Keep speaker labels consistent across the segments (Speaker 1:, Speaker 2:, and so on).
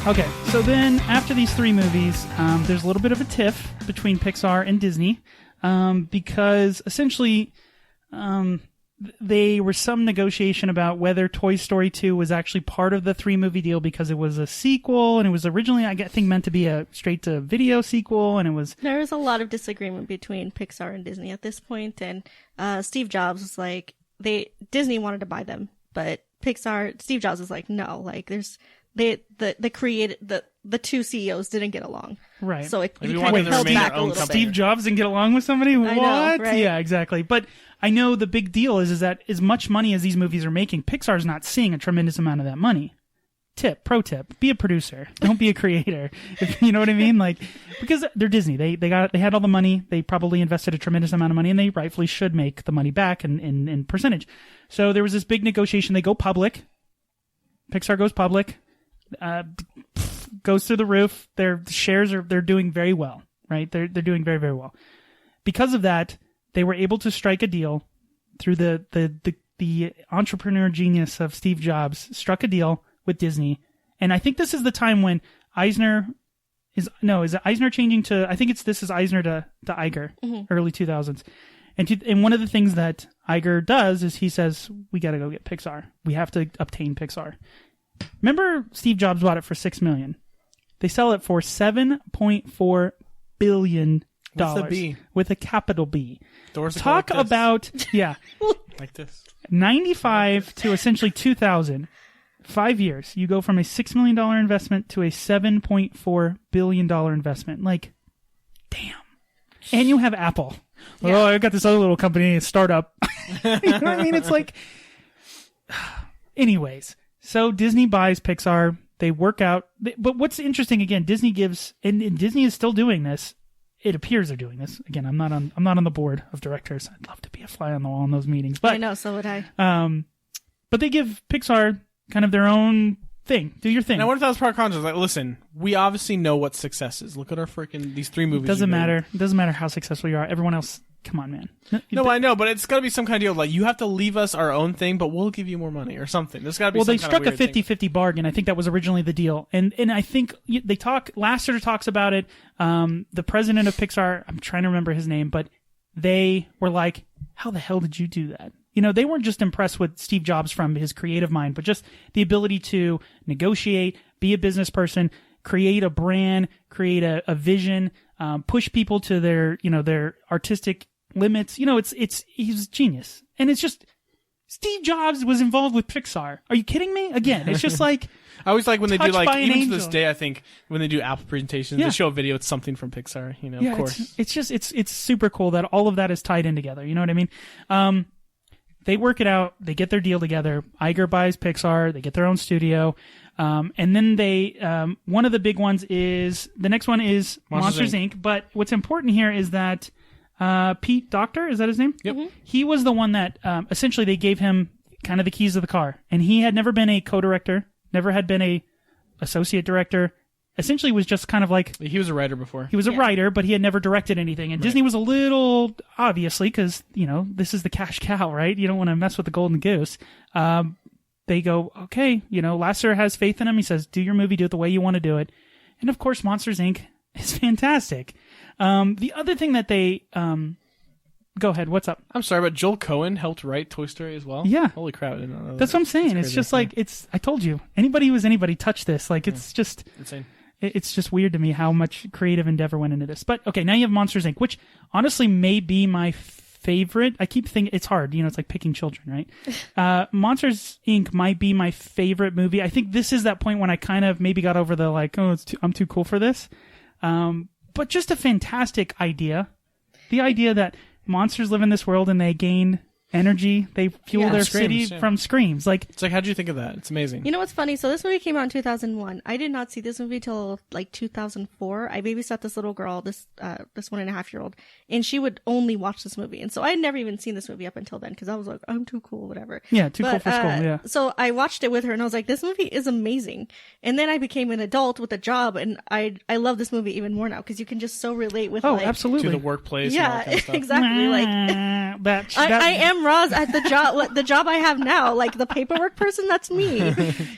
Speaker 1: Okay, so then after these three movies, there's a little bit of a tiff between Pixar and Disney because essentially there was some negotiation about whether Toy Story 2 was actually part of the three-movie deal because it was a sequel, and it was originally, I think, meant to be a straight-to-video sequel, and it was...
Speaker 2: There was a lot of disagreement between Pixar and Disney at this point, and Steve Jobs was like, Disney wanted to buy them, but Steve Jobs was like, no, like, the two CEOs didn't get along.
Speaker 1: Right.
Speaker 2: So he kind
Speaker 1: of
Speaker 2: held back a little bit.
Speaker 1: Steve Jobs didn't get along with somebody? What?
Speaker 2: I know, right?
Speaker 1: Yeah, exactly. But I know the big deal is that as much money as these movies are making, Pixar's not seeing a tremendous amount of that money. Pro tip, be a producer. Don't be a creator. You know what I mean? Like, because they're Disney. They had all the money. They probably invested a tremendous amount of money, and they rightfully should make the money back in percentage. So there was this big negotiation. They go public. Pixar goes public. Goes through the roof. Their shares they're doing very well, right? They're doing very, very well. Because of that, they were able to strike a deal through the entrepreneur genius of Steve Jobs, struck a deal with Disney. And I think this is the time when Eisner is it Eisner changing to, I think this is Eisner to Iger, early 2000s. And one of the things that Iger does is he says, we got to go get Pixar. We have to obtain Pixar. Remember, Steve Jobs bought it for $6 million. They sell it for $7.4 billion.
Speaker 3: With a B.
Speaker 1: With a capital B.
Speaker 3: Doors
Speaker 1: Talk
Speaker 3: like
Speaker 1: about, yeah.
Speaker 3: Like this.
Speaker 1: 95 to essentially 2000. 5 years. You go from a $6 million investment to a $7.4 billion investment. Like, damn. And you have Apple. Yeah. Oh, I got this other little company, a startup. You know what I mean? It's like, anyways. So Disney buys Pixar. They work out. But what's interesting, again, Disney gives, and Disney is still doing this. It appears they're doing this. Again, I'm not on the board of directors. I'd love to be a fly on the wall in those meetings. But
Speaker 2: I know, so would I.
Speaker 1: But they give Pixar kind of their own thing. Do your thing.
Speaker 3: And I wonder if that was part of conscience. Like, listen, we obviously know what success is. Look at our these three movies.
Speaker 1: Doesn't matter. It doesn't matter how successful you are. Everyone else, come on, man.
Speaker 3: No, I know, but it's got to be some kind of deal. Like, you have to leave us our own thing, but we'll give you more money or something. There's got to be some kind of weird
Speaker 1: thing. Well, they struck a 50-50 bargain. I think that was originally the deal. And I think Lasseter talks about it. The president of Pixar, I'm trying to remember his name, but they were like, how the hell did you do that? You know, they weren't just impressed with Steve Jobs from his creative mind, but just the ability to negotiate, be a business person, create a brand, create a vision, push people to their artistic limits. You know, he's a genius. And it's just, Steve Jobs was involved with Pixar. Are you kidding me? Again, it's just like,
Speaker 3: I always like when they do, like, even
Speaker 1: angel.
Speaker 3: to this day, I think when they do Apple presentations, they show a video, it's something from Pixar, you know,
Speaker 1: yeah,
Speaker 3: of course.
Speaker 1: It's super cool that all of that is tied in together. You know what I mean? They work it out. They get their deal together. Iger buys Pixar. They get their own studio. And then one of the big ones is, the next one is Monsters Inc. But what's important here is that Pete Docter, is that his name?
Speaker 3: Yep.
Speaker 1: He was the one that essentially they gave him kind of the keys to the car. And he had never been a co-director, never had been a associate director. Essentially was just kind of like...
Speaker 3: He was a writer before.
Speaker 1: He was a writer, but he had never directed anything. And Disney was a little, obviously, because, you know, this is the cash cow, right? You don't want to mess with the golden goose. They go, okay, you know, Lasseter has faith in him. He says, do your movie, do it the way you want to do it. And, of course, Monsters, Inc. is fantastic. The other thing that they... Go ahead, what's up?
Speaker 3: I'm sorry, but Joel Cohen helped write Toy Story as well?
Speaker 1: Yeah.
Speaker 3: Holy crap, I didn't know that.
Speaker 1: That's what I'm saying. It's just like, I told you, anybody who was anybody touched this. Like, it's just...
Speaker 3: Insane.
Speaker 1: It's just weird to me how much creative endeavor went into this. But, okay, now you have Monsters, Inc., which honestly may be my favorite. I keep thinking, it's hard. You know, it's like picking children, right? Monsters, Inc. might be my favorite movie. I think this is that point when I kind of maybe got over the, like, I'm too cool for this. But just a fantastic idea. The idea that monsters live in this world and they gain energy. They fuel their city from screams. Like,
Speaker 3: it's like, how'd you think of that? It's amazing.
Speaker 2: You know what's funny? So this movie came out in 2001. I did not see this movie till like 2004. I babysat this little girl, this 1.5-year-old, and she would only watch this movie. And so I had never even seen this movie up until then because I was like, I'm too cool, whatever.
Speaker 1: Yeah, too cool for school. Yeah.
Speaker 2: So I watched it with her and I was like, this movie is amazing. And then I became an adult with a job, and I love this movie even more now because you can just so relate with.
Speaker 1: Oh, absolutely.
Speaker 3: To the workplace.
Speaker 2: Yeah,
Speaker 3: and all that kind of stuff.
Speaker 2: exactly. Like
Speaker 1: I
Speaker 2: am I'm Roz at the job I have now. Like the paperwork person, that's me.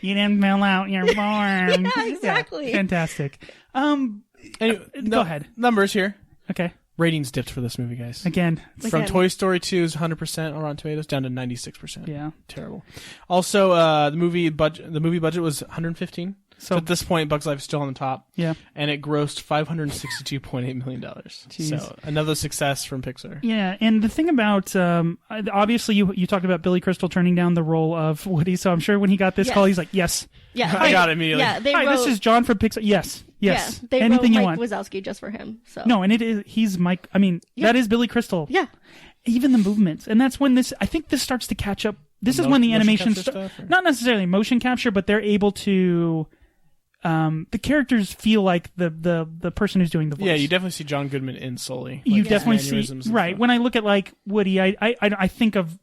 Speaker 1: You didn't fill out your form.
Speaker 2: Yeah, exactly.
Speaker 1: Yeah, fantastic.
Speaker 3: Anyway,
Speaker 1: Go ahead.
Speaker 3: Numbers here.
Speaker 1: Okay.
Speaker 3: Ratings dipped for this movie, guys.
Speaker 1: Again.
Speaker 3: From Toy Story 2's 100% on Rotten Tomatoes down to 96%.
Speaker 1: Yeah.
Speaker 3: Terrible. Also, the movie budget was 115. So at this point, Bugs Life is still on the top.
Speaker 1: Yeah.
Speaker 3: And it grossed $562.8 million.
Speaker 1: Jeez.
Speaker 3: So another success from Pixar.
Speaker 1: Yeah, and the thing about obviously you talked about Billy Crystal turning down the role of Woody, so I'm sure when he got this call, he's like, yes.
Speaker 2: Yeah,
Speaker 3: I got it immediately.
Speaker 2: Yeah,
Speaker 1: Hi, this is John from Pixar. Yes.
Speaker 2: Yeah, they
Speaker 1: anything
Speaker 2: wrote
Speaker 1: you
Speaker 2: Mike
Speaker 1: want.
Speaker 2: Wazowski just for him. So
Speaker 1: No, and he's Mike. I mean, that is Billy Crystal.
Speaker 2: Yeah.
Speaker 1: Even the movements, and that's when I think this starts to catch up. This is when the animation not necessarily motion capture, but they're able to. The characters feel like the person who's doing the voice.
Speaker 3: Yeah, you definitely see John Goodman in Sully.
Speaker 1: You
Speaker 3: like
Speaker 1: definitely see right.
Speaker 3: Stuff.
Speaker 1: When I look at like Woody, I think of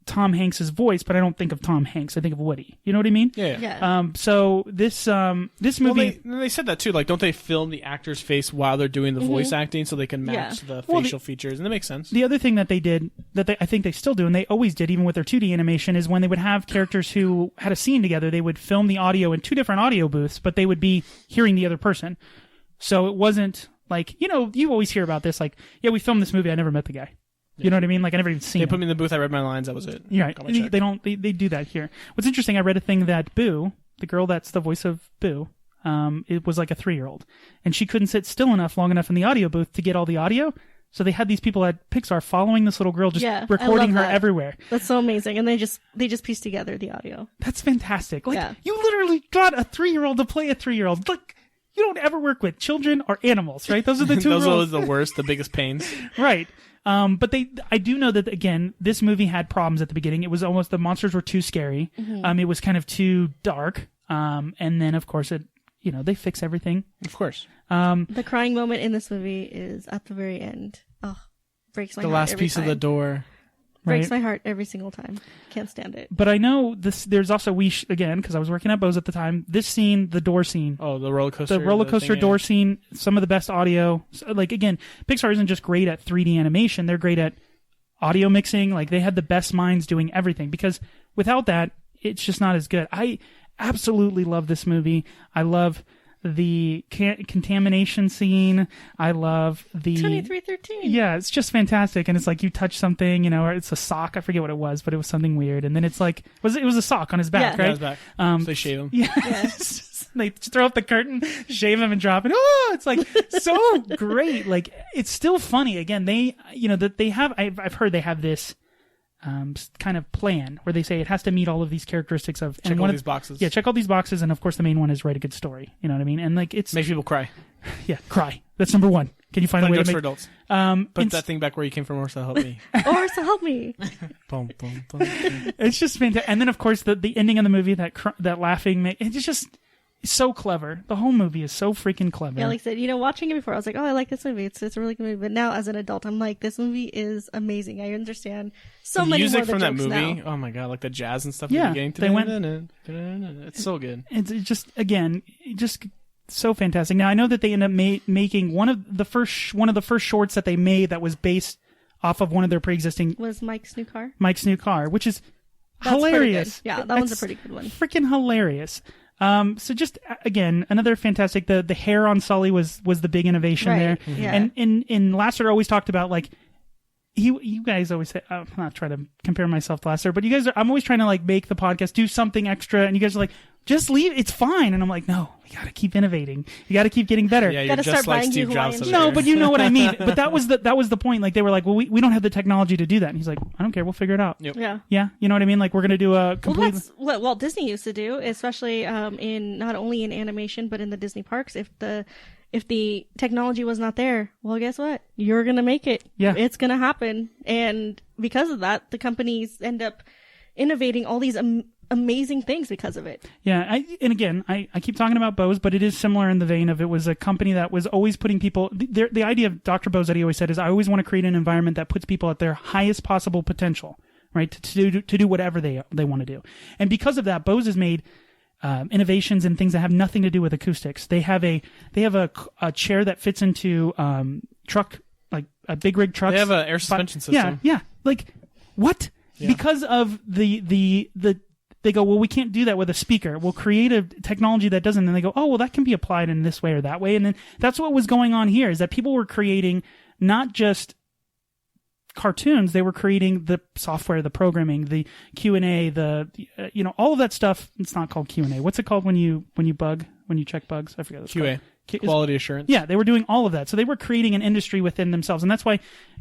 Speaker 1: Tom Hanks's voice, but I don't think of Tom Hanks. I think of Woody. You know what I mean?
Speaker 3: Yeah.
Speaker 1: So this movie,
Speaker 3: they said that too. Like, don't they film the actor's face while they're doing the voice acting so they can match the facial features? And that makes sense.
Speaker 1: The other thing that they did I think they still do, and they always did, even with their 2D animation, is when they would have characters who had a scene together, they would film the audio in two different audio booths, but they would be hearing the other person. So it wasn't like, you always hear about this, like, yeah, we filmed this movie, I never met the guy. You know what I mean? Like, I never even seen
Speaker 3: They
Speaker 1: him.
Speaker 3: put me in the booth, I read my lines, that was it.
Speaker 1: You're right. They do that here. What's interesting, I read a thing that Boo, the girl that's the voice of Boo, it was like a 3-year-old. And she couldn't sit still long enough in the audio booth to get all the audio. So they had these people at Pixar following this little girl, just recording her everywhere.
Speaker 2: That's so amazing. And they just piece together the audio.
Speaker 1: That's fantastic. Like, you literally got a 3-year-old to play a 3-year-old. Like, you don't ever work with children or animals, right? Those are the two
Speaker 3: Those
Speaker 1: rules.
Speaker 3: are the worst, the biggest pains.
Speaker 1: Right. But I do know that, again, this movie had problems at the beginning. It was almost, the monsters were too scary.
Speaker 2: Mm-hmm.
Speaker 1: It was kind of too dark. And then, of course, they fix everything.
Speaker 3: Of course.
Speaker 2: The crying moment in this movie is at the very end. Oh, breaks my heart.
Speaker 3: The last piece of the door.
Speaker 2: Breaks my heart every single time. Can't stand it.
Speaker 1: But I know there's also, again, because I was working at Bose at the time, this scene, the door scene.
Speaker 3: Oh, the roller coaster.
Speaker 1: The roller coaster door scene, some of the best audio. So, like, again, Pixar isn't just great at 3D animation, they're great at audio mixing. Like, they had the best minds doing everything, because without that, it's just not as good. I absolutely love this movie. I love the contamination scene. I love the
Speaker 2: 2313.
Speaker 1: Yeah, it's just fantastic. And it's like you touch something, or it's a sock. I forget what it was, but it was something weird. And then it's like it was a sock on his back, right?
Speaker 3: Yeah, his back. So they shave him.
Speaker 1: Yeah. They throw up the curtain, shave him, and drop it. Oh, it's like so great. Like, it's still funny. Again, they have. I've heard they have this kind of plan where they say it has to meet all of these characteristics of
Speaker 3: check all these boxes.
Speaker 1: Yeah, check all these boxes, and of course the main one is write a good story. You know what I mean? And like it's
Speaker 3: make people cry.
Speaker 1: Yeah, cry. That's number one. Can you find a way to make
Speaker 3: for adults? Put that thing back where you came from, Orsa, help me.
Speaker 2: Orsa, help me.
Speaker 3: Boom, boom, boom.
Speaker 1: It's just fantastic. And then of course the ending of the movie, that laughing, it's just so clever. The whole movie is so freaking clever.
Speaker 2: Yeah, like I said, watching it before, I was like, oh, I like this movie. It's a really good movie. But now, as an adult, I'm like, this movie is amazing. I understand so many more of the
Speaker 3: music from that movie.
Speaker 2: Now.
Speaker 3: Oh my god, like the jazz and stuff.
Speaker 1: Yeah,
Speaker 3: at the
Speaker 1: they went.
Speaker 3: It's so good.
Speaker 1: It's just so fantastic. Now I know that they end up making one of the first shorts that they made that was based off of one of their pre-existing
Speaker 2: was Mike's New Car.
Speaker 1: Mike's New Car, which is hilarious.
Speaker 2: Yeah, that one's a pretty good one.
Speaker 1: Freaking hilarious. So just again, another fantastic. The hair on Sully was the big innovation there.
Speaker 2: Yeah.
Speaker 1: And in Lasseter always talked about like you guys always say, I'm not trying to compare myself to Lasseter, but you guys I'm always trying to like make the podcast do something extra, and you guys are like, just leave, it's fine. And I'm like, no, we got to keep innovating. You got to keep getting better.
Speaker 3: Yeah, you're just like Steve Jobs.
Speaker 1: No, but you know what I mean. But that was the point. Like they were like, well, we don't have the technology to do that. And he's like, I don't care. We'll figure it out.
Speaker 3: Yep.
Speaker 2: Yeah.
Speaker 3: Yeah.
Speaker 1: You know what I mean? Like we're going to do a complete.
Speaker 2: Well, that's what Walt Disney used to do, especially in not only in animation, but in the Disney parks. If the technology was not there, well, guess what? You're going to make it.
Speaker 1: Yeah.
Speaker 2: It's going to happen. And because of that, the companies end up innovating all these amazing things because of it.
Speaker 1: Yeah, I keep talking about Bose, but it is similar in the vein of it was a company that was always putting people. The idea of Dr. Bose that he always said is, I always want to create an environment that puts people at their highest possible potential, right? To do whatever they want to do, and because of that, Bose has made innovations in things that have nothing to do with acoustics. They have a chair that fits into truck, like a big rig truck.
Speaker 3: They have an air suspension system.
Speaker 1: Yeah, like. What? Yeah. Because of the they go, well, we can't do that with a speaker. We'll create a technology that doesn't. And they go, oh, well, that can be applied in this way or that way. And then that's what was going on here, is that people were creating not just cartoons, they were creating the software, the programming, the Q&A, all of that stuff. It's not called Q&A. What's it called when you check bugs? I forget.
Speaker 3: QA. Quality assurance.
Speaker 1: Yeah, they were doing all of that. So they were creating an industry within themselves. And that's why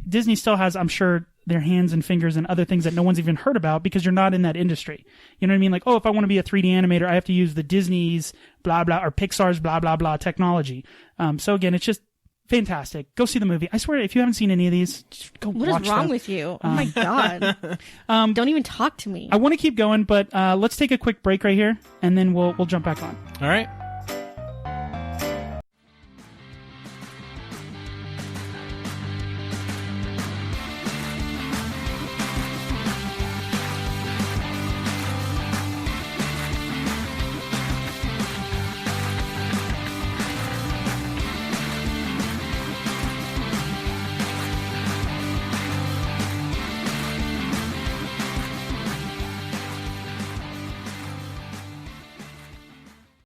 Speaker 1: Disney still has, I'm sure, their hands and fingers and other things that no one's even heard about, because you're not in that industry. You know what I mean? Like, oh, if I want to be a 3D animator, I have to use the Disney's blah, blah, or Pixar's blah, blah, blah technology. So again, it's just fantastic. Go see the movie. I swear, if you haven't seen any of these, just go watch them.
Speaker 2: What is wrong with you? Oh my God. Don't even talk to me.
Speaker 1: I want to keep going, but let's take a quick break right here, and then we'll jump back on.
Speaker 3: All right.